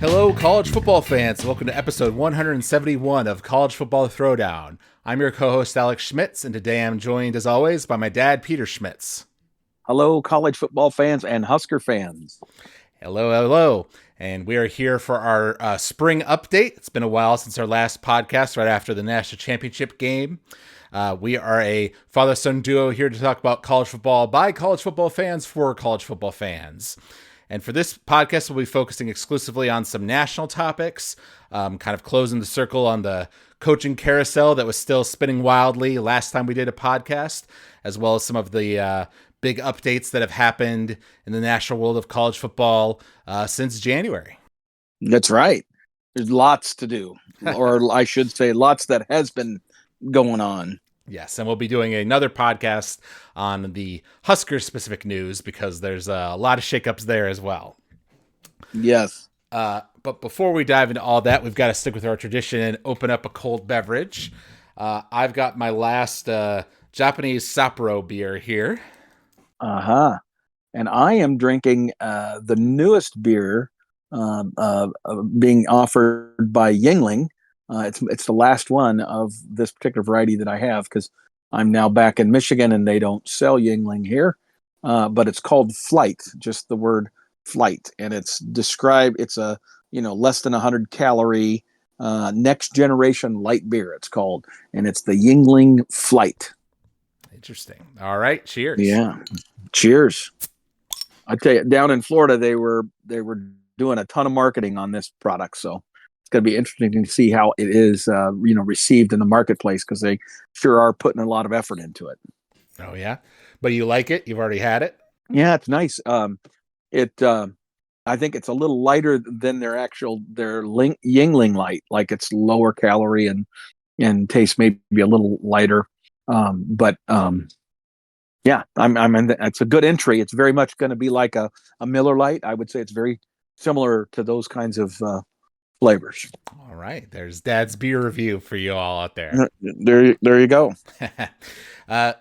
Hello, college football fans. Welcome to episode 171 of College Football Throwdown. I'm your co-host, Alex Schmitz, and today I'm joined, as always, by my dad, Peter Schmitz. Hello, college football fans and Husker fans. Hello. And we are here for our spring update. It's been a while since our last podcast, right after the national championship game. We are a father-son duo here to talk about college football by college football fans for college football fans. And for this podcast, we'll be focusing exclusively on some national topics, kind of closing the circle on the coaching carousel that was still spinning wildly last time we did a podcast, as well as some of the big updates that have happened in the national world of college football since January. That's right. There's lots to do, or I should say lots that has been going on. Yes, and we'll be doing another podcast on the Husker-specific news because there's a lot of shakeups there as well. Yes. But before we dive into all that, we've got to stick with our tradition and open up a cold beverage. I've got my last Japanese Sapporo beer here. And I am drinking the newest beer being offered by Yuengling. It's the last one of this particular variety that I have because I'm now back in Michigan and they don't sell Yuengling here. But it's called Flight, just the word Flight, and it's a less than 100 calorie next generation light beer. It's called, and it's the Yuengling Flight. Interesting. All right, cheers. Yeah, cheers. I tell you, down in Florida, they were doing a ton of marketing on this product, so it's going to be interesting to see how it is, received in the marketplace because they sure are putting a lot of effort into it. Oh yeah, but you like it? You've already had it? Yeah, it's nice. I think it's a little lighter than their Yuengling Light. Like it's lower calorie and tastes maybe a little lighter. Yeah, it's a good entry. It's very much going to be like a Miller Lite. I would say it's very similar to those kinds of flavors. All right, there's Dad's beer review for you all out there. There you go.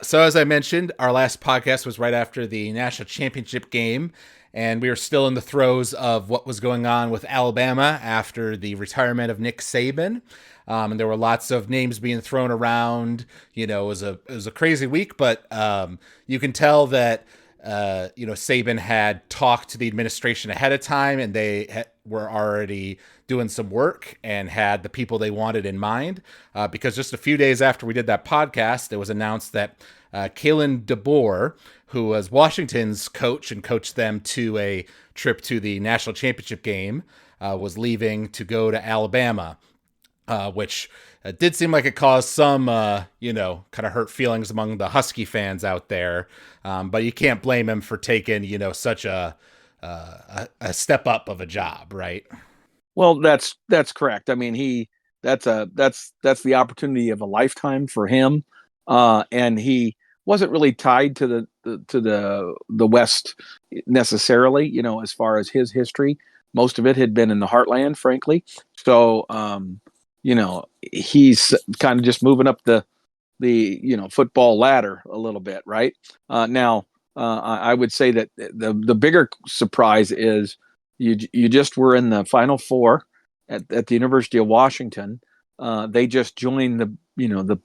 So as I mentioned, our last podcast was right after the national championship game, and we were still in the throes of what was going on with Alabama after the retirement of Nick Saban. And there were lots of names being thrown around. It was a crazy week, but you can tell that Saban had talked to the administration ahead of time, and they were already doing some work and had the people they wanted in mind. Because just a few days after we did that podcast, it was announced that Kalen DeBoer, who was Washington's coach and coached them to a trip to the national championship game, was leaving to go to Alabama. Which did seem like it caused some, kind of hurt feelings among the Husky fans out there. But you can't blame him for taking, such a step up of a job, right? Well, that's correct. I mean, that's the opportunity of a lifetime for him, and he wasn't really tied to the West necessarily. As far as his history, most of it had been in the heartland, frankly. So. He's kind of just moving up the football ladder a little bit, right? Now, I would say that the bigger surprise is you just were in the Final Four at the University of Washington. They just joined the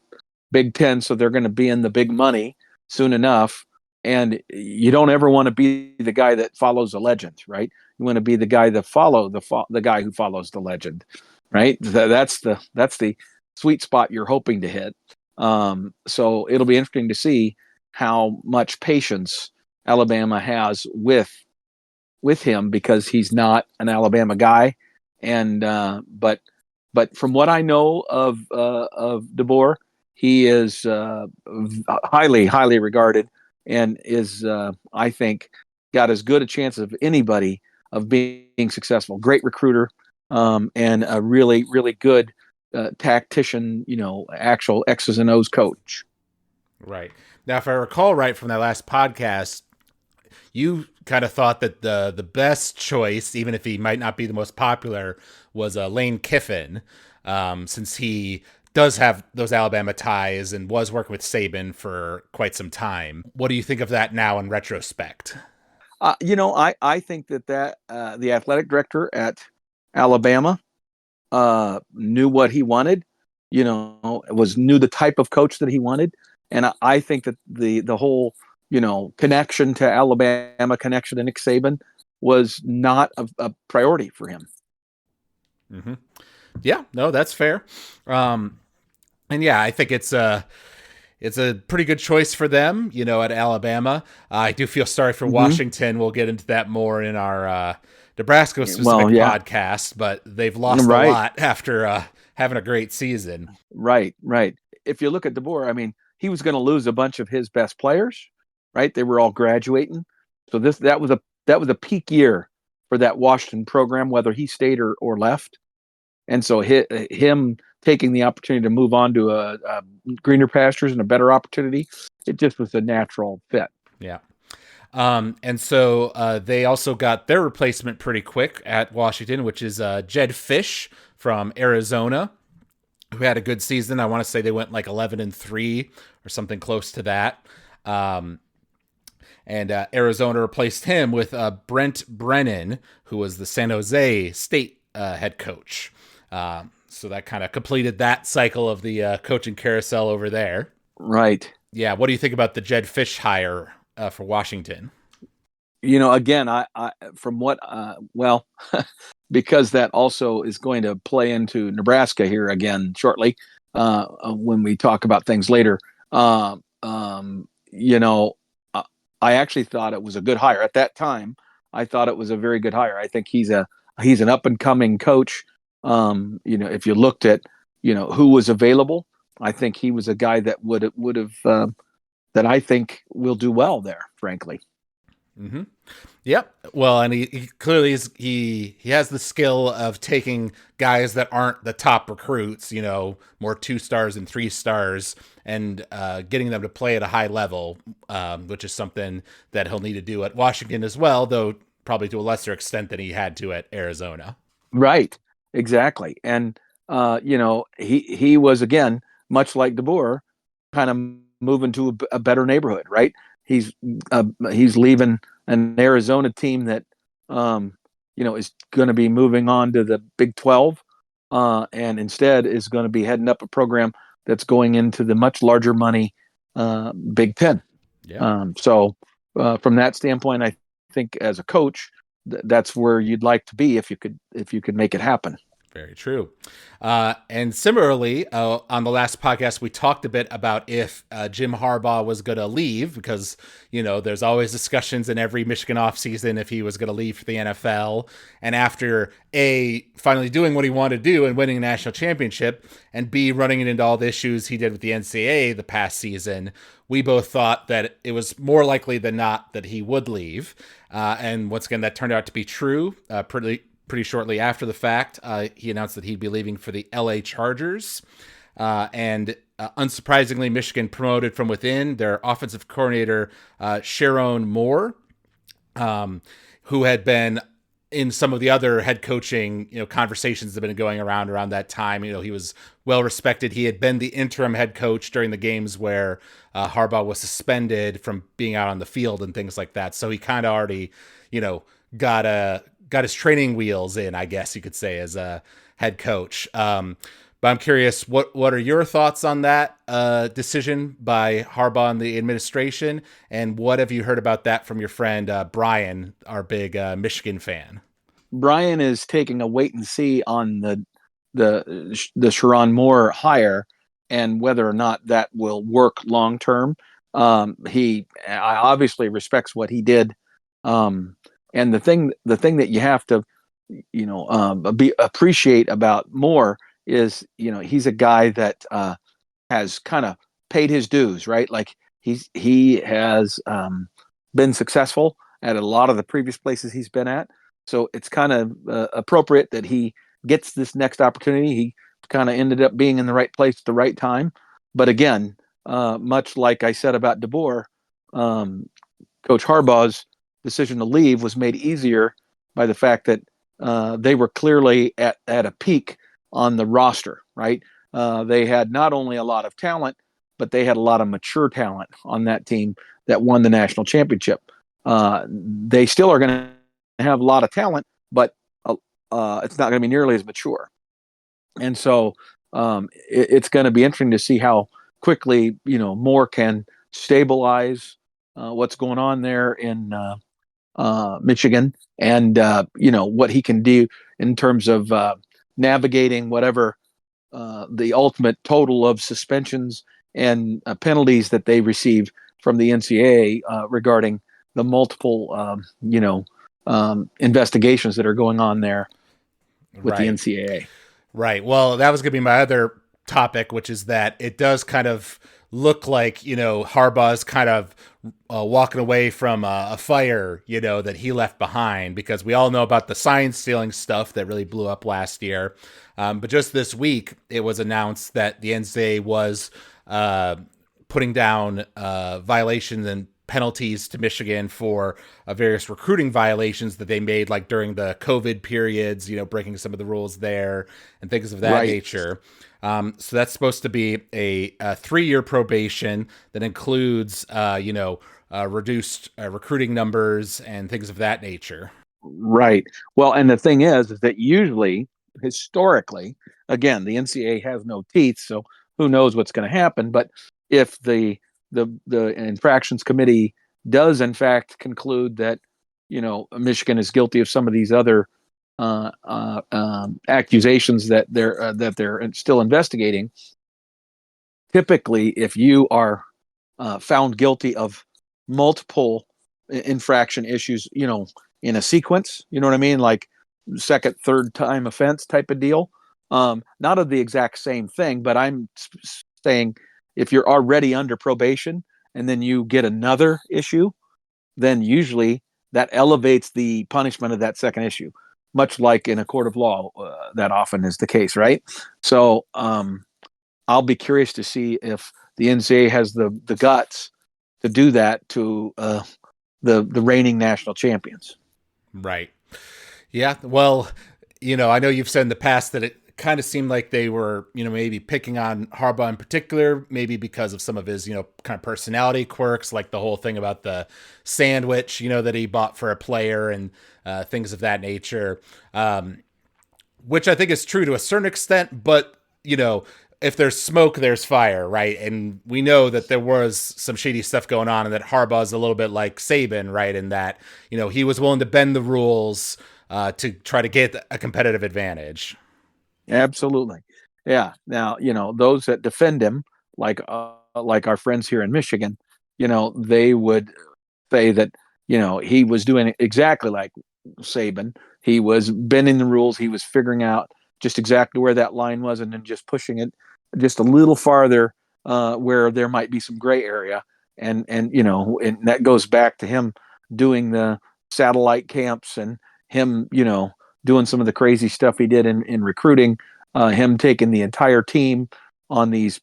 Big Ten, so they're going to be in the big money soon enough. And you don't ever want to be the guy that follows a legend, right? You want to be the guy that the guy who follows the legend. Right. That's the sweet spot you're hoping to hit. So it'll be interesting to see how much patience Alabama has with him because he's not an Alabama guy. And but from what I know of DeBoer, he is highly, highly regarded and is, I think, got as good a chance of anybody of being successful. Great recruiter. And a really, really good tactician, actual X's and O's coach. Right. Now, if I recall right from that last podcast, you kind of thought that the best choice, even if he might not be the most popular, was Lane Kiffin, since he does have those Alabama ties and was working with Saban for quite some time. What do you think of that now in retrospect? I think that the athletic director at Alabama knew what he wanted. Knew the type of coach that he wanted, and I think that the whole connection to Alabama, connection to Nick Saban was not a priority for him. Mm-hmm. Yeah, no, that's fair. And yeah, I think it's a pretty good choice for them, at Alabama. I do feel sorry for Washington. We'll get into that more in our Nebraska specific podcast, but they've lost a lot after having a great season. Right. If you look at DeBoer, I mean, he was going to lose a bunch of his best players, right? They were all graduating. So that was a peak year for that Washington program, whether he stayed or left. And so him taking the opportunity to move on to a greener pastures and a better opportunity, it just was a natural fit. Yeah. And so they also got their replacement pretty quick at Washington, which is Jed Fish from Arizona, who had a good season. I want to say they went like 11-3 or something close to that. And Arizona replaced him with Brent Brennan, who was the San Jose State head coach. So that kind of completed that cycle of the coaching carousel over there. Right. Yeah. What do you think about the Jed Fish hire for Washington? Again, I from what, because that also is going to play into Nebraska here again shortly when we talk about things later. I actually thought it was a good hire at that time. I thought it was a very good hire. I think he's an up and coming coach. If you looked at who was available, I think he was a guy that would have that I think will do well there, frankly. Mm-hmm. Yep. Well, and he clearly he has the skill of taking guys that aren't the top recruits, more 2 stars and 3 stars, and getting them to play at a high level, which is something that he'll need to do at Washington as well, though probably to a lesser extent than he had to at Arizona. Right. Exactly. And he was, again, much like DeBoer, kind of moving to a better neighborhood, right? He's leaving an Arizona team that is going to be moving on to the Big 12, and instead is going to be heading up a program that's going into the much larger money Big 10. Yeah. So from that standpoint, I think as a coach, that's where you'd like to be if you could make it happen. Very true. And similarly, on the last podcast, we talked a bit about if Jim Harbaugh was going to leave, because, there's always discussions in every Michigan offseason if he was going to leave for the NFL. And after A, finally doing what he wanted to do and winning a national championship, and B, running into all the issues he did with the NCAA the past season, we both thought that it was more likely than not that he would leave. And once again, that turned out to be true pretty shortly after the fact. He announced that he'd be leaving for the LA Chargers. And unsurprisingly, Michigan promoted from within their offensive coordinator, Sharon Moore, who had been in some of the other head coaching, conversations that have been going around that time. He was well respected. He had been the interim head coach during the games where Harbaugh was suspended from being out on the field and things like that. So he kind of already, got his training wheels in, I guess you could say, as a head coach. But I'm curious, what are your thoughts on that decision by Harbaugh and the administration? And what have you heard about that from your friend Brian, our big Michigan fan? Brian is taking a wait and see on the Sharon Moore hire and whether or not that will work long term. He obviously respects what he did. And the thing that you have to, appreciate about Moore is, he's a guy that has kind of paid his dues, right? Like he has been successful at a lot of the previous places he's been at. So it's kind of appropriate that he gets this next opportunity. He kind of ended up being in the right place at the right time. But again, much like I said about DeBoer, Coach Harbaugh's decision to leave was made easier by the fact that they were clearly at a peak on the roster, right? they had not only a lot of talent, but they had a lot of mature talent on that team that won the national championship. They still are going to have a lot of talent, but it's not going to be nearly as mature. And so it's going to be interesting to see how quickly Moore can stabilize what's going on there in Michigan, and what he can do in terms of navigating whatever the ultimate total of suspensions and penalties that they receive from the NCAA regarding the multiple investigations that are going on there with the Right. NCAA. Right. Well, that was going to be my other topic, which is that it does kind of look like, Harbaugh's kind of walking away from a fire, that he left behind, because we all know about the sign stealing stuff that really blew up last year. But just this week, it was announced that the NCAA was putting down violations and penalties to Michigan for various recruiting violations that they made, like during the COVID periods, breaking some of the rules there and things of that Right. nature. So that's supposed to be a 3-year probation that includes, reduced recruiting numbers and things of that nature. Right. Well, and the thing is that usually, historically, again, the NCAA has no teeth, so who knows what's going to happen. But if the infractions committee does in fact conclude that Michigan is guilty of some of these other accusations that they're still investigating, typically, if you are found guilty of multiple infraction issues, in a sequence, you know what I mean, like second, third time offense type of deal. Not of the exact same thing, but I'm saying if you're already under probation and then you get another issue, then usually that elevates the punishment of that second issue, much like in a court of law, that often is the case, right? So I'll be curious to see if the NCAA has the guts to do that to the reigning national champions. Right. Yeah. Well, I know you've said in the past that it kind of seemed like they were, maybe picking on Harbaugh in particular, maybe because of some of his, kind of personality quirks, like the whole thing about the sandwich, that he bought for a player and things of that nature, which I think is true to a certain extent. But, if there's smoke, there's fire, right? And we know that there was some shady stuff going on, and that Harbaugh's a little bit like Saban, right? In that, he was willing to bend the rules to try to get a competitive advantage. Absolutely. Yeah. Now, those that defend him, like our friends here in Michigan, they would say that, he was doing it exactly like Saban. He was bending the rules. He was figuring out just exactly where that line was and then just pushing it just a little farther where there might be some gray area. And that goes back to him doing the satellite camps and him, doing some of the crazy stuff he did in recruiting, him taking the entire team on these,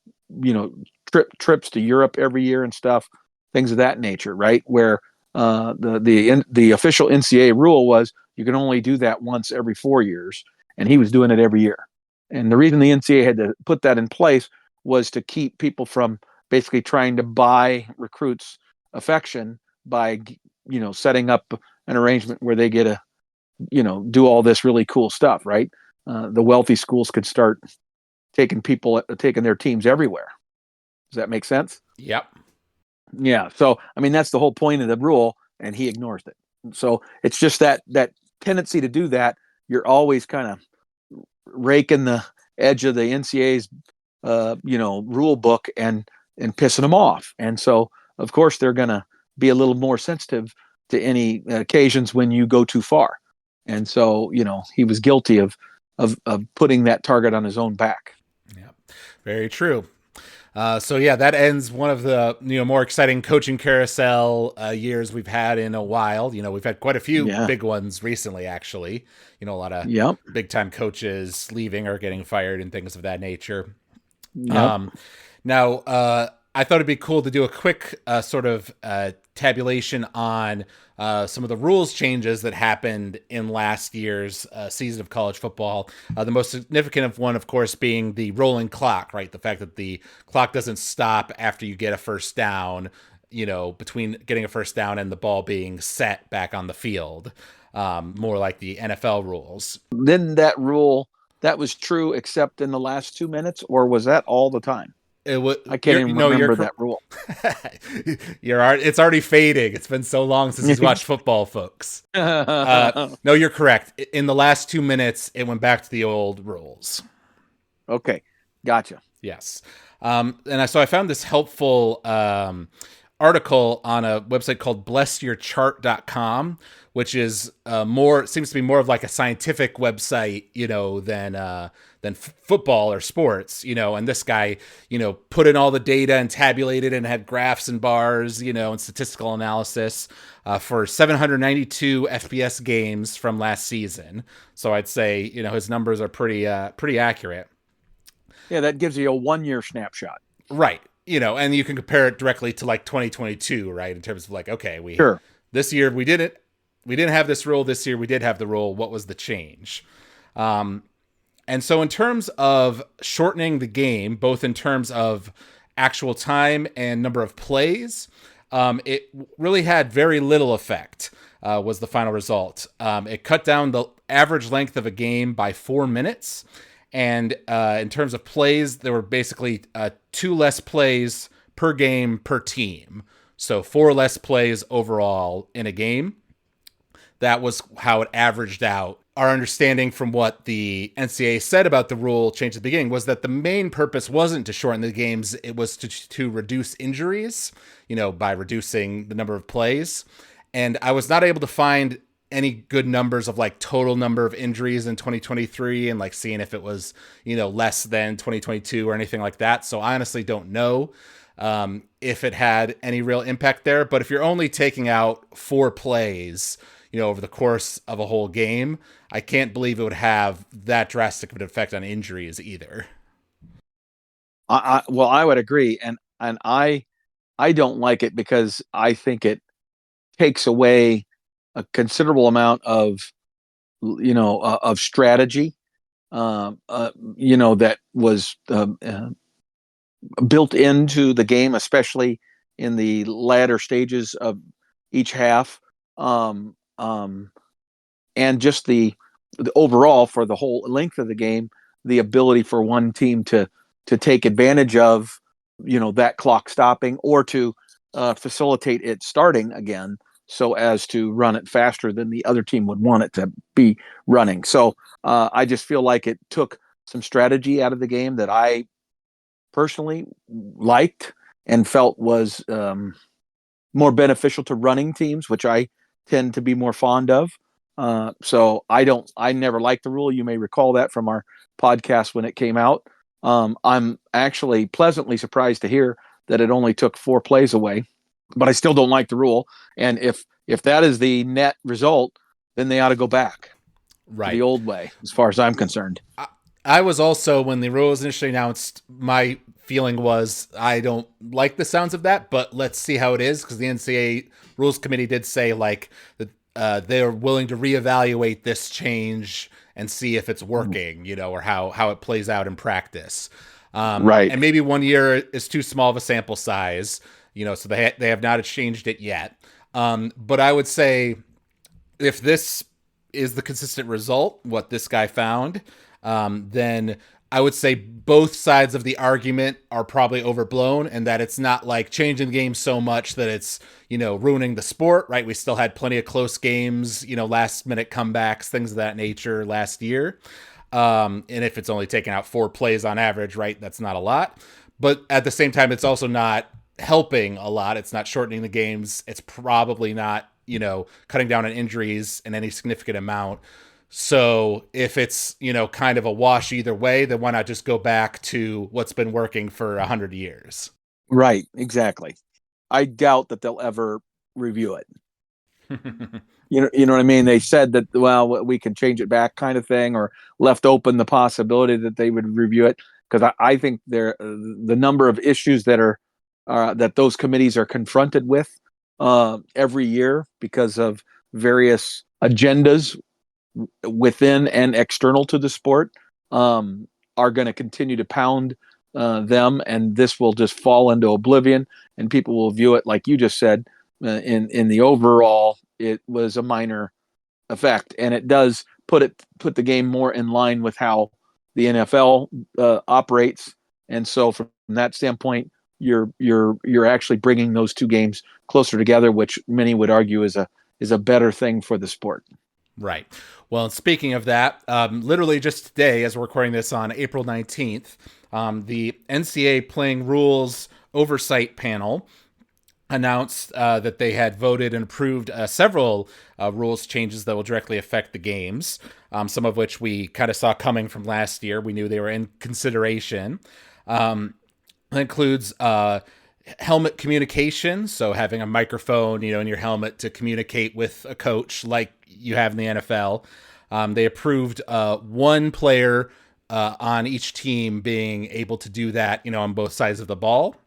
trips to Europe every year and stuff, things of that nature, right? Where the official NCAA rule was you can only do that once every 4 years, and he was doing it every year. And the reason the NCAA had to put that in place was to keep people from basically trying to buy recruits' affection by setting up an arrangement where they get to do all this really cool stuff, right? The wealthy schools could start taking their teams everywhere. Does that make sense? Yep. Yeah. So I mean, that's the whole point of the rule, and he ignores it. So it's just that tendency to do that. You're always kind of raking the edge of the NCAA's rule book and pissing them off. And so of course they're going to be a little more sensitive to any occasions when you go too far. And so he was guilty of putting that target on his own back. Yeah. Very true. So yeah, that ends one of the more exciting coaching carousel years we've had in a while. We've had quite a few Yeah. big ones recently, actually. A lot of Yep. big time coaches leaving or getting fired and things of that nature. Yep. Now, I thought it'd be cool to do a quick sort of tabulation on some of the rules changes that happened in last year's season of college football. The most significant of one, of course, being the rolling clock, right? The fact that the clock doesn't stop after you get a first down, between getting a first down and the ball being set back on the field, more like the NFL rules. Then that rule, that was true except in the last 2 minutes, or was that all the time? I can't even remember that rule. It's already fading. It's been so long since he's watched football, folks. No, you're correct. In the last 2 minutes, it went back to the old rules. Okay, gotcha. Yes. So I found this helpful article on a website called blessyourchart.com, which is seems to be more of like a scientific website, than football or sports, and this guy, put in all the data and tabulated and had graphs and bars, and statistical analysis for 792 FBS games from last season. So I'd say, his numbers are pretty accurate. Yeah, that gives you a 1 year snapshot. Right. And you can compare it directly to like 2022, right? In terms of like, okay, this year we didn't have this rule. This year we did have the rule. What was the change? And so in terms of shortening the game, both in terms of actual time and number of plays, it really had very little effect, was the final result. It cut down the average length of a game by 4 minutes. And in terms of plays, there were basically 2 less plays per game per team. So 4 less plays overall in a game. That was how it averaged out. Our understanding from what the NCAA said about the rule change at the beginning was that the main purpose wasn't to shorten the games. It was to reduce injuries, by reducing the number of plays. And I was not able to find any good numbers of like total number of injuries in 2023 and like seeing if it was, less than 2022 or anything like that. So I honestly don't know if it had any real impact there. But if you're only taking out 4 plays, over the course of a whole game, I can't believe it would have that drastic of an effect on injuries either. I would agree. And I don't like it because I think it takes away a considerable amount of strategy, that was built into the game, especially in the latter stages of each half, and just the overall for the whole length of the game, the ability for one team to take advantage of that clock stopping or to facilitate it starting again, so as to run it faster than the other team would want it to be running. So I just feel like it took some strategy out of the game that I personally liked and felt was more beneficial to running teams, which I tend to be more fond of. So I never liked the rule. You may recall that from our podcast when it came out. I'm actually pleasantly surprised to hear that it only took 4 plays away, but I still don't like the rule. And if that is the net result, then they ought to go back to the old way, as far as I'm concerned. I was also, when the rule was initially announced, my feeling was I don't like the sounds of that, but let's see how it is, because the NCAA Rules Committee did say like that they're willing to reevaluate this change and see if it's working, or how it plays out in practice. Right. And maybe 1 year is too small of a sample size, so they have not changed it yet. But I would say if this is the consistent result, what this guy found, then I would say both sides of the argument are probably overblown, and that it's not like changing the game so much that it's, ruining the sport, right? We still had plenty of close games, last minute comebacks, things of that nature last year. And if it's only taking out 4 plays on average, right, that's not a lot. But at the same time, it's also not helping a lot. It's not shortening the games. It's probably not, cutting down on injuries in any significant amount. So if it's, kind of a wash either way, then why not just go back to what's been working for 100 years? Right, exactly. I doubt that they'll ever review it. You know what I mean? They said that, well, we can change it back kind of thing, or left open the possibility that they would review it. Because I think the number of issues that are that those committees are confronted with every year because of various agendas within and external to the sport, are going to continue to pound them, and this will just fall into oblivion, and people will view it like you just said. In the overall, it was a minor effect, and it does put the game more in line with how the NFL operates, and so from that standpoint, you're actually bringing those two games closer together, which many would argue is a better thing for the sport. Right. Well, speaking of that, literally just today, as we're recording this on April 19th, the NCAA Playing Rules Oversight Panel announced that they had voted and approved several rules changes that will directly affect the games, some of which we kind of saw coming from last year. We knew they were in consideration. That includes helmet communication, so having a microphone, in your helmet to communicate with a coach like you have in the NFL. They approved one player on each team being able to do that, on both sides of the ball.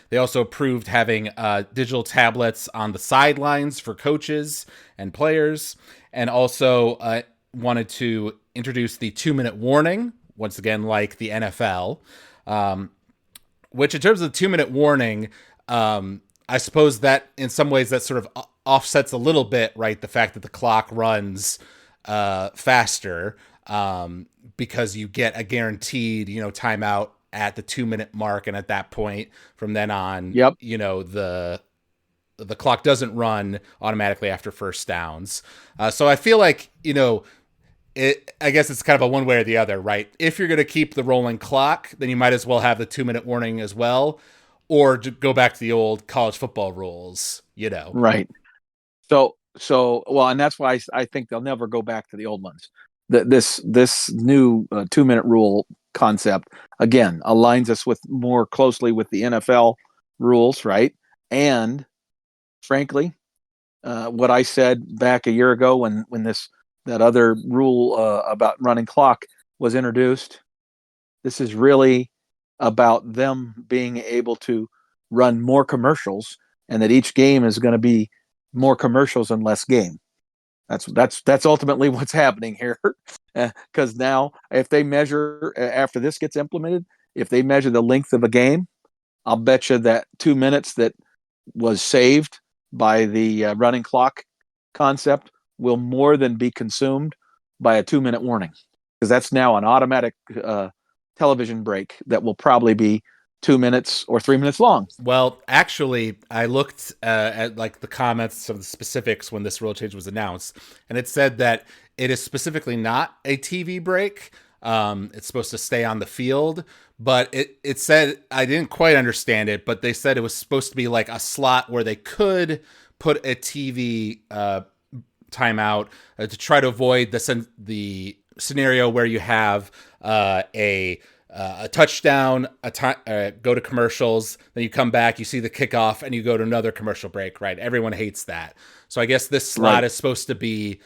They also approved having digital tablets on the sidelines for coaches and players, and also wanted to introduce the 2-minute warning, once again, like the NFL. Which, in terms of the 2-minute warning, I suppose that in some ways that sort of offsets a little bit, right? The fact that the clock runs faster because you get a guaranteed, timeout at the 2-minute mark, and at that point, from then on, Yep. The clock doesn't run automatically after first downs. So I feel like, I guess it's kind of a one way or the other, right? If you're going to keep the rolling clock, then you might as well have the 2-minute warning as well, or go back to the old college football rules, Right. So well, and that's why I think they'll never go back to the old ones. This new 2-minute rule concept again aligns us with more closely with the NFL rules, right? And frankly, what I said back a year ago when that other rule about running clock was introduced, this is really about them being able to run more commercials, and that each game is going to be more commercials and less game. That's ultimately what's happening here. Because now, if they measure after this gets implemented, if they measure the length of a game, I'll bet you that 2 minutes that was saved by the running clock concept will more than be consumed by a 2-minute warning, because that's now an automatic television break that will probably be 2 minutes or 3 minutes long. Well, actually, I looked at like the comments of the specifics when this rule change was announced, and it said that it is specifically not a TV break. It's supposed to stay on the field, but it said, I didn't quite understand it, but they said it was supposed to be like a slot where they could put a TV timeout to try to avoid the scenario where you have a touchdown, go to commercials, then you come back, you see the kickoff, and you go to another commercial break, right? Everyone hates that. So I guess this slot is supposed to be,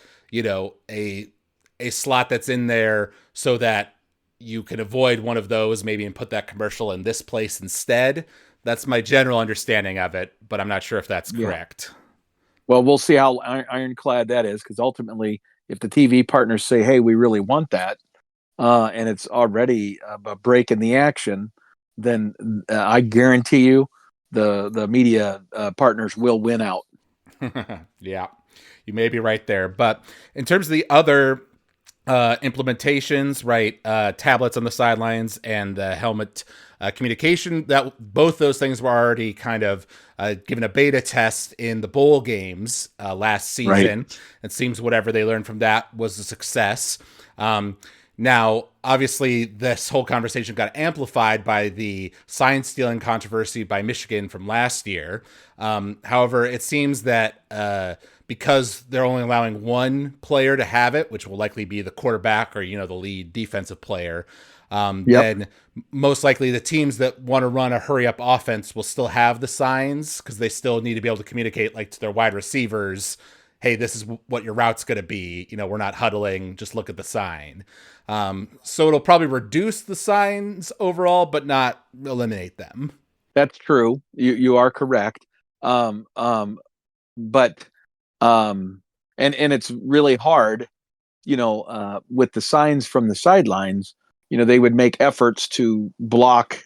a slot that's in there so that you can avoid one of those maybe and put that commercial in this place instead. That's my general understanding of it, but I'm not sure if that's correct. Well, we'll see how ironclad that is, because ultimately, if the TV partners say, hey, we really want that, and it's already a break in the action, then I guarantee you the media partners will win out. Yeah, you may be right there. But in terms of the other implementations, right, tablets on the sidelines and the helmet communication, that both those things were already kind of given a beta test in the bowl games last season. It seems whatever they learned from that was a success. Now, obviously, this whole conversation got amplified by the sign stealing controversy by Michigan from last year. However, it seems that because they're only allowing one player to have it, which will likely be the quarterback or, the lead defensive player, then most likely the teams that want to run a hurry up offense will still have the signs, because they still need to be able to communicate like to their wide receivers, hey, this is what your route's going to be. We're not huddling. Just look at the sign. So it'll probably reduce the signs overall, but not eliminate them. That's true. You are correct. But and it's really hard, with the signs from the sidelines. They would make efforts to block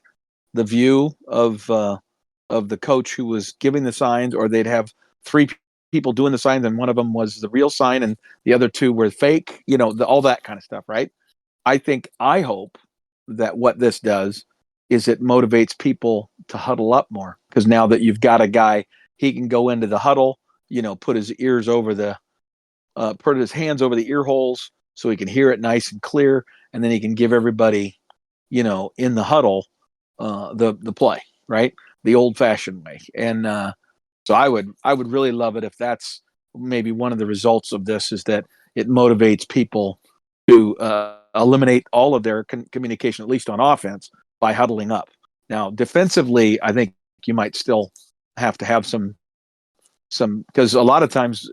the view of the coach who was giving the signs, or they'd have three people doing the signs, and one of them was the real sign, and the other two were fake. All that kind of stuff, right? I hope that what this does is it motivates people to huddle up more, because now that you've got a guy, he can go into the huddle, put his ears over the put his hands over the ear holes so he can hear it nice and clear, and then he can give everybody, in the huddle, the play, right, the old fashioned way. And so I would really love it if that's maybe one of the results of this, is that it motivates people to eliminate all of their communication, at least on offense, by huddling up. Now, defensively, I think you might still have to have some, because a lot of times,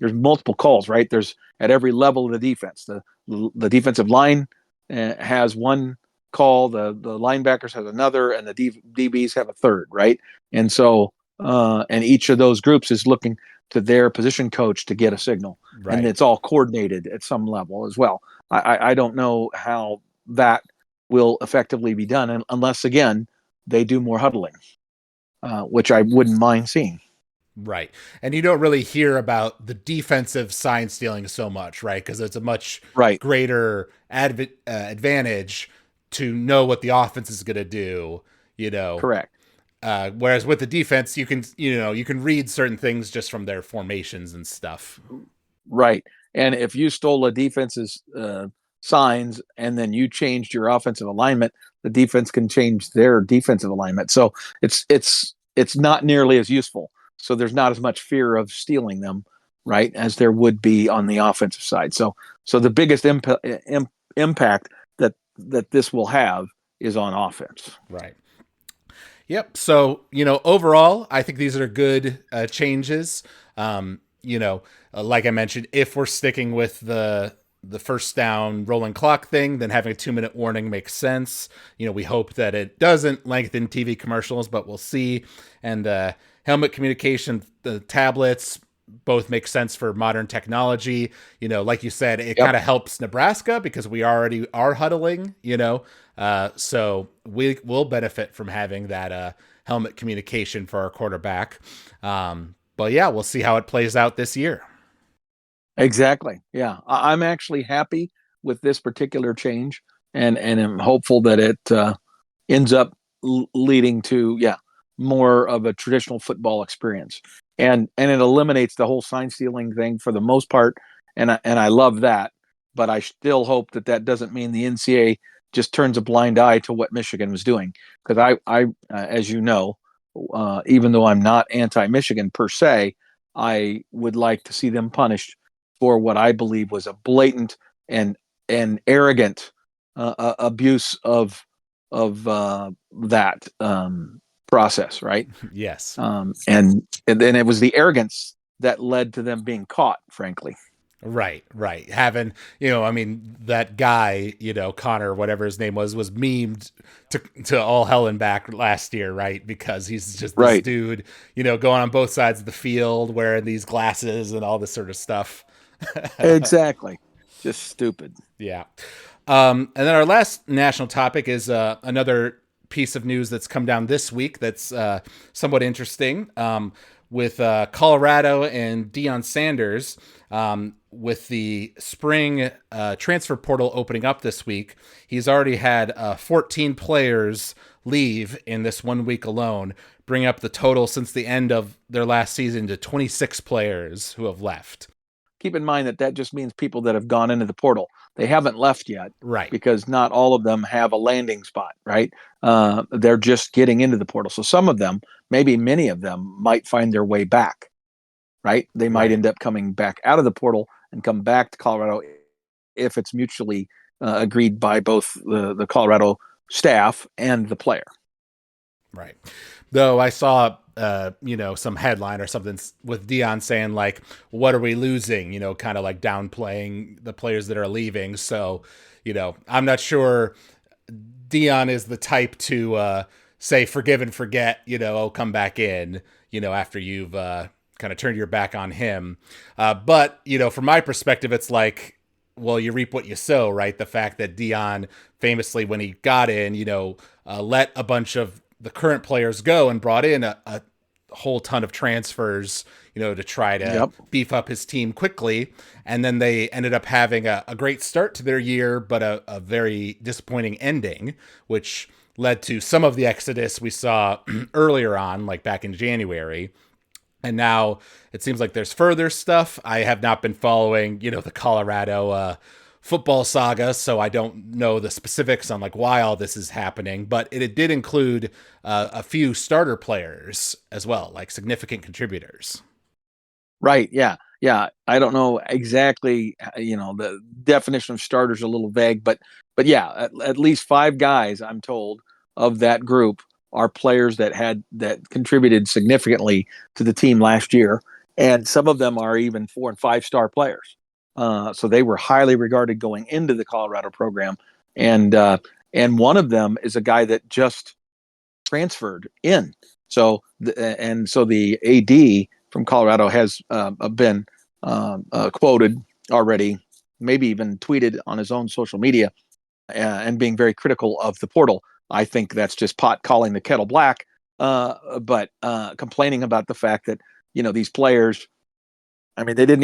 there's multiple calls, right? There's at every level of the defense. The defensive line has one call, the linebackers have another, and the DBs have a third, right? And so, and each of those groups is looking to their position coach to get a signal, and Right. it's all coordinated at some level as well. I don't know how that will effectively be done, unless again they do more huddling, which I wouldn't mind seeing. Right. And you don't really hear about the defensive sign stealing so much, right? Because it's a much Right. greater advantage to know what the offense is going to do, you know. Correct. Whereas with the defense, you can read certain things just from their formations and stuff. Right. And if you stole a defense's signs and then you changed your offensive alignment, the defense can change their defensive alignment. So it's not nearly as useful. So there's not as much fear of stealing them, right, as there would be on the offensive side. So the biggest impact that this will have is on offense. Right. Yep. So, overall, I think these are good changes. Like I mentioned, if we're sticking with the first down rolling clock thing, then having a 2-minute warning makes sense. We hope that it doesn't lengthen TV commercials, but we'll see. And helmet communication, the tablets, both make sense for modern technology. Like you said, it Yep. kind of helps Nebraska because we already are huddling, so we will benefit from having that helmet communication for our quarterback. But yeah, we'll see how it plays out this year. Exactly. Yeah, I'm actually happy with this particular change, and am hopeful that it ends up leading to, yeah, more of a traditional football experience, and it eliminates the whole sign stealing thing for the most part, and I love that. But I still hope that that doesn't mean the NCAA just turns a blind eye to what Michigan was doing, because I as you know, even though I'm not anti-Michigan per se, I would like to see them punished for what I believe was a blatant and arrogant abuse of that process, right? Yes. And then it was the arrogance that led to them being caught, frankly. Right, right. Having, I mean, that guy, Connor, whatever his name was memed to all hell and back last year, right? Because he's just this Right. dude, going on both sides of the field, wearing these glasses and all this sort of stuff. Exactly. Just stupid. Yeah. And then our last national topic is another piece of news that's come down this week that's somewhat interesting, with Colorado and Deion Sanders. With the spring transfer portal opening up this week, he's already had 14 players leave in this 1 week alone, bring up the total since the end of their last season to 26 players who have left. Keep in mind that that just means people that have gone into the portal. They haven't left yet, Right. because not all of them have a landing spot, right? They're just getting into the portal. So some of them, maybe many of them, might find their way back, right? They might Right. end up coming back out of the portal and come back to Colorado if it's mutually agreed by both the Colorado staff and the player. Right. Though I saw, some headline or something with Dion saying like, "What are we losing?" Kind of like downplaying the players that are leaving. So, I'm not sure Dion is the type to say forgive and forget, oh, come back in, after you've kind of turned your back on him. But, from my perspective, it's like, well, you reap what you sow, right? The fact that Dion famously, when he got in, let a bunch of the current players go and brought in a whole ton of transfers, to try to Yep. beef up his team quickly. And then they ended up having a great start to their year, but a very disappointing ending, which led to some of the exodus we saw earlier on, like back in January. And now it seems like there's further stuff. I have not been following, the Colorado football saga, so I don't know the specifics on like why all this is happening. But it did include a few starter players as well, like significant contributors. Right. Yeah. Yeah. I don't know exactly, the definition of starters a little vague, but yeah, at least five guys, I'm told, of that group are players that contributed significantly to the team last year. And some of them are even 4 and 5 star players. So they were highly regarded going into the Colorado program. And one of them is a guy that just transferred in. So the AD from Colorado has been quoted already, maybe even tweeted on his own social media, and being very critical of the portal. I think that's just pot calling the kettle black, but complaining about the fact that these players. I mean, he didn't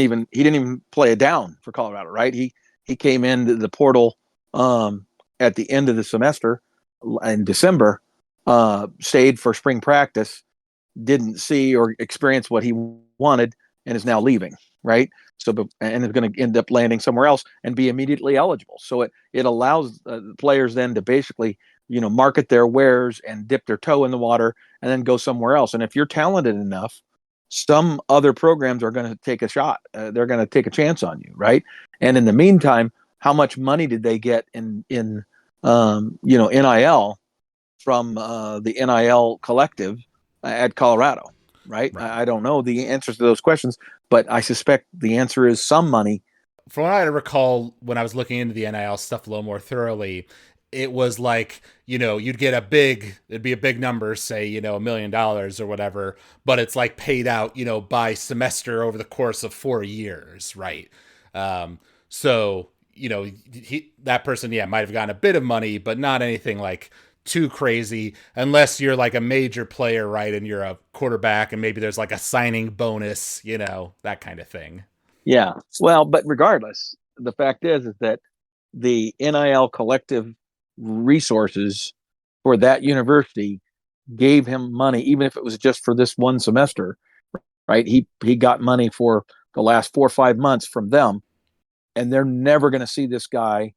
even play it down for Colorado, right? He came into the portal at the end of the semester in December, stayed for spring practice, didn't see or experience what he wanted, and is now leaving, right? So, and is going to end up landing somewhere else and be immediately eligible. So it allows players then to basically market their wares and dip their toe in the water and then go somewhere else. And if you're talented enough, some other programs are going to take a shot. They're going to take a chance on you, right? And in the meantime, how much money did they get in NIL from the NIL collective at Colorado, right? Right. I don't know the answers to those questions, but I suspect the answer is some money. From what I recall, when I was looking into the NIL stuff a little more thoroughly, it was like, you'd get it'd be a big number, say, $1 million or whatever, but it's like paid out, by semester over the course of 4 years. Right. So, that person, yeah, might have gotten a bit of money, but not anything like too crazy unless you're like a major player, right? And you're a quarterback and maybe there's like a signing bonus, that kind of thing. Yeah. Well, but regardless, the fact is that the NIL collective resources for that university gave him money, even if it was just for this one semester, right? He got money for the last 4 or 5 months from them, and they're never going to see this guy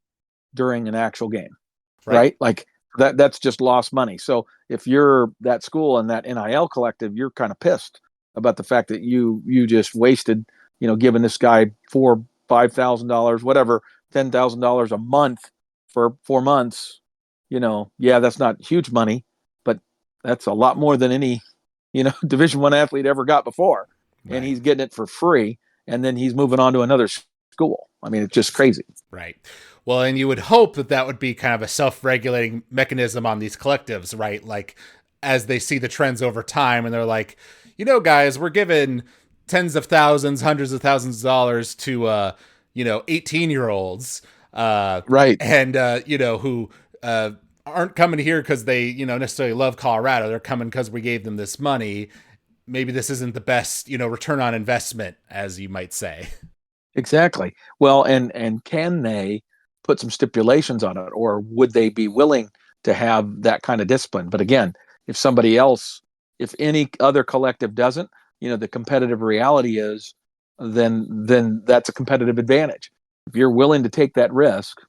during an actual game, Right. right? Like that's just lost money. So if you're that school and that NIL collective, you're kind of pissed about the fact that you just wasted, giving this guy $4,000, $5,000, whatever, $10,000 a month for 4 months. Yeah, that's not huge money, but that's a lot more than any, Division One athlete ever got before, and Right. he's getting it for free, and then he's moving on to another school. I mean, it's just crazy. Right. Well, and you would hope that would be kind of a self-regulating mechanism on these collectives, right? Like as they see the trends over time and they're like, guys, we're giving tens of thousands, hundreds of thousands of dollars to 18-year-olds Right. who aren't coming here because they, necessarily love Colorado. They're coming because we gave them this money. Maybe this isn't the best, return on investment, as you might say. Exactly. Well, and can they put some stipulations on it, or would they be willing to have that kind of discipline? But again, if somebody else, if any other collective doesn't, the competitive reality is, then that's a competitive advantage. If you're willing to take that risk,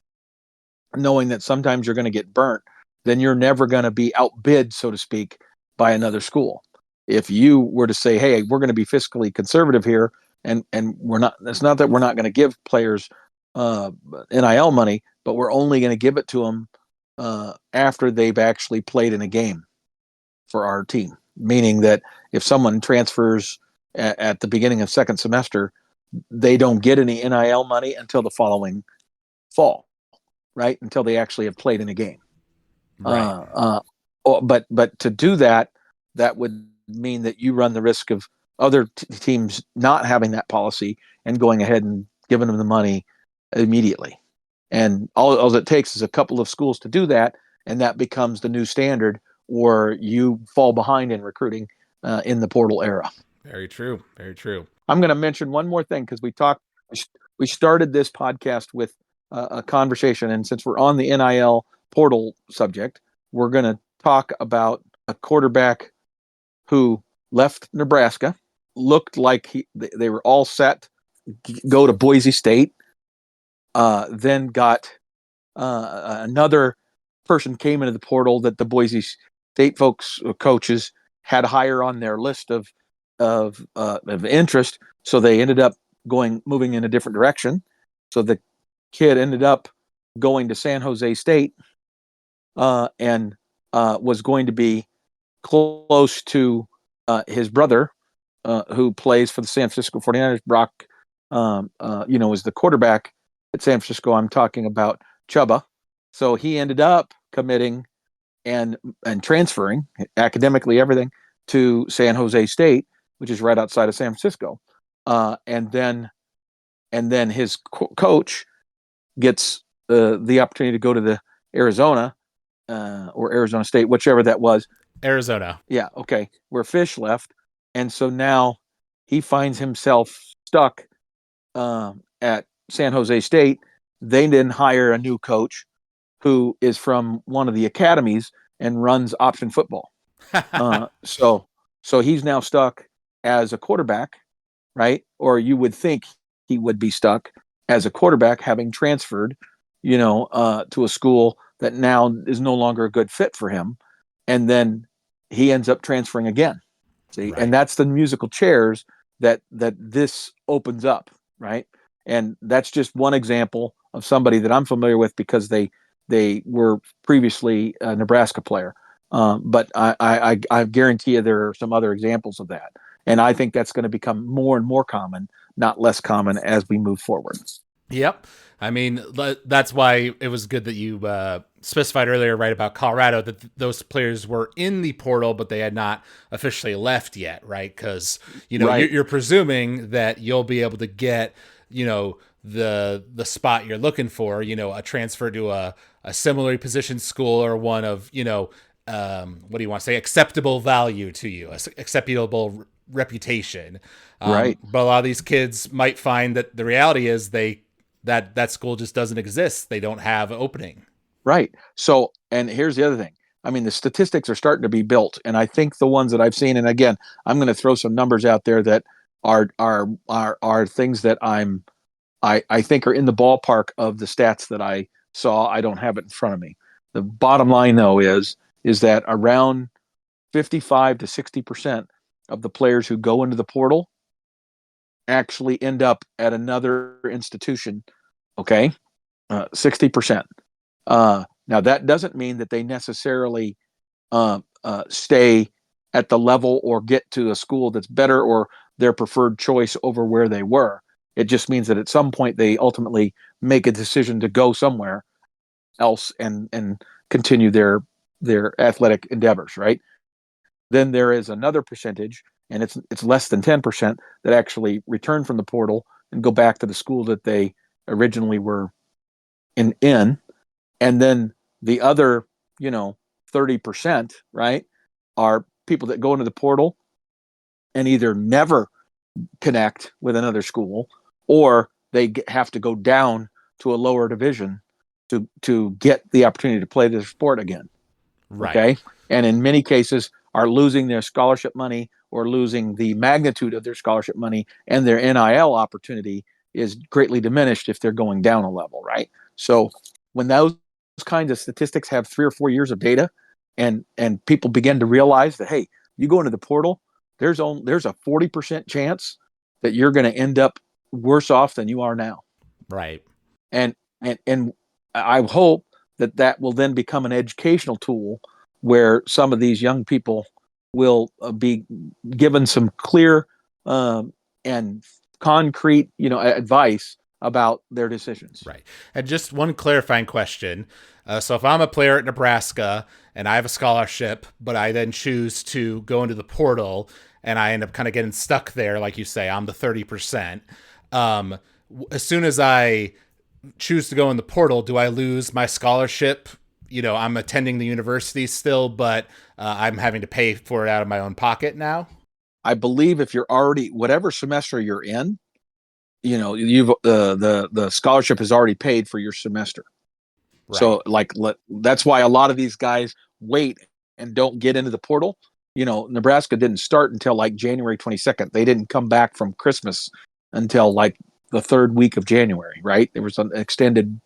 knowing that sometimes you're going to get burnt, then you're never going to be outbid, so to speak, by another school. If you were to say, "Hey, we're going to be fiscally conservative here," and we're not, it's not that we're not going to give players NIL money, but we're only going to give it to them after they've actually played in a game for our team. Meaning that if someone transfers at the beginning of second semester, they don't get any NIL money until the following fall, right? Until they actually have played in a game. Right. But to do that, that would mean that you run the risk of other teams not having that policy and going ahead and giving them the money immediately. And all it takes is a couple of schools to do that, and that becomes the new standard, or you fall behind in recruiting in the portal era. Very true. Very true. I'm going to mention one more thing because we started this podcast with a conversation, and since we're on the NIL portal subject, we're going to talk about a quarterback who left Nebraska, looked like they were all set, go to Boise State, then got another person came into the portal that the Boise State coaches had higher on their list of interest, so they ended up moving in a different direction. So the kid ended up going to San Jose State and was going to be close to his brother, who plays for the San Francisco 49ers. Brock, is the quarterback at San Francisco. I'm talking about Chuba. So he ended up committing and transferring academically everything to San Jose State, which is right outside of San Francisco. And then his coach gets the opportunity to go to the Arizona or Arizona State, whichever that was. Arizona. Yeah, okay. Where Fish left. And so now he finds himself stuck at San Jose State. They didn't hire a new coach who is from one of the academies and runs option football. So he's now stuck as a quarterback, right? Or you would think he would be stuck as a quarterback, having transferred, to a school that now is no longer a good fit for him. And then he ends up transferring again. See, right. And that's the musical chairs that this opens up, right? And that's just one example of somebody that I'm familiar with because they were previously a Nebraska player. But I guarantee you there are some other examples of that. And I think that's going to become more and more common, not less common as we move forward. Yep. I mean, that's why it was good that you specified earlier, right, about Colorado, that those players were in the portal, but they had not officially left yet, right? Because, right. You're presuming that you'll be able to get, the spot you're looking for, a transfer to a similarly positioned school or one of, what do you want to say, acceptable value to you, acceptable reputation. Right. But a lot of these kids might find that the reality is that school just doesn't exist. They don't have an opening. Right. So, and here's the other thing. I mean, the statistics are starting to be built, and I think the ones that I've seen, and again, I'm going to throw some numbers out there that are things that I think are in the ballpark of the stats that I saw. I don't have it in front of me. The bottom line, though, is that around 55 to 60% of the players who go into the portal actually end up at another institution. Okay, 60%. Now that doesn't mean that they necessarily stay at the level or get to a school that's better or their preferred choice over where they were. It just means that at some point they ultimately make a decision to go somewhere else and continue their athletic endeavors, right? Then there is another percentage, and it's less than 10% that actually return from the portal and go back to the school that they originally were in. And then the other, 30%, right, are people that go into the portal and either never connect with another school or they have to go down to a lower division to get the opportunity to play the sport again. Right. Okay. And in many cases are losing their scholarship money or losing the magnitude of their scholarship money, and their NIL opportunity is greatly diminished if they're going down a level, right? So when those kinds of statistics have 3 or 4 years of data and people begin to realize that, hey, you go into the portal, there's a 40% chance that you're going to end up worse off than you are now. Right. And I hope that will then become an educational tool where some of these young people will be given some clear and concrete, advice about their decisions. Right. And just one clarifying question. So if I'm a player at Nebraska and I have a scholarship, but I then choose to go into the portal and I end up kind of getting stuck there, like you say, I'm the 30%. As soon as I choose to go in the portal, do I lose my scholarship? I'm attending the university still, but I'm having to pay for it out of my own pocket now. I believe if you're already, whatever semester you're in, you've the scholarship is already paid for your semester. Right. So that's why a lot of these guys wait and don't get into the portal. Nebraska didn't start until like January 22nd. They didn't come back from Christmas until like the third week of January, right? There was an extended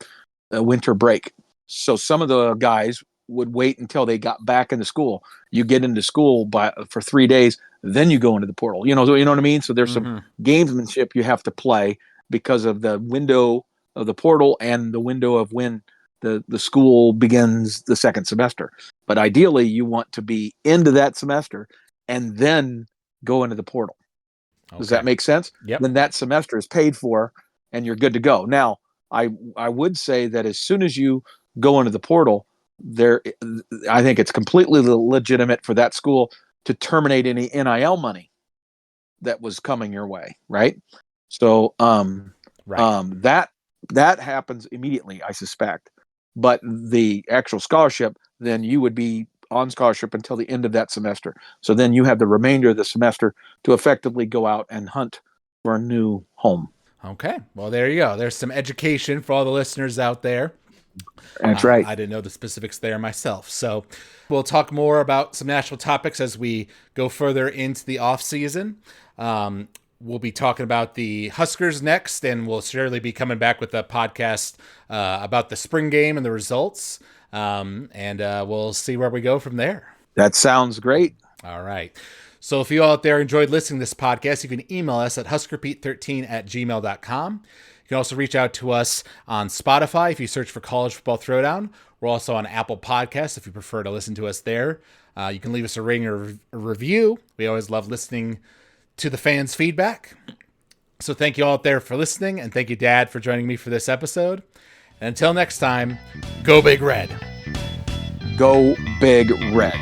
winter break. So some of the guys would wait until they got back into school. You get into school for 3 days, then you go into the portal. You know what I mean? So there's some gamesmanship you have to play because of the window of the portal and the window of when the school begins the second semester. But ideally, you want to be into that semester and then go into the portal. Okay. Does that make sense? Yep. Then that semester is paid for and you're good to go. Now, I would say that as soon as you go into the portal, I think it's completely legitimate for that school to terminate any NIL money that was coming your way, right? So that happens immediately, I suspect. But the actual scholarship, then you would be on scholarship until the end of that semester. So then you have the remainder of the semester to effectively go out and hunt for a new home. Okay. Well, there you go. There's some education for all the listeners out there. That's right. I didn't know the specifics there myself. So we'll talk more about some national topics as we go further into the off season. We'll be talking about the Huskers next, and we'll surely be coming back with a podcast about the spring game and the results. And we'll see where we go from there. That sounds great. All right. So if you all out there enjoyed listening to this podcast, you can email us at huskerpete13@gmail.com. You can also reach out to us on Spotify if you search for College Football Throwdown. We're also on Apple Podcasts if you prefer to listen to us there. You can leave us a rating or a review. We always love listening to the fans' feedback. So thank you all out there for listening, and thank you, Dad, for joining me for this episode. And until next time, go Big Red. Go Big Red.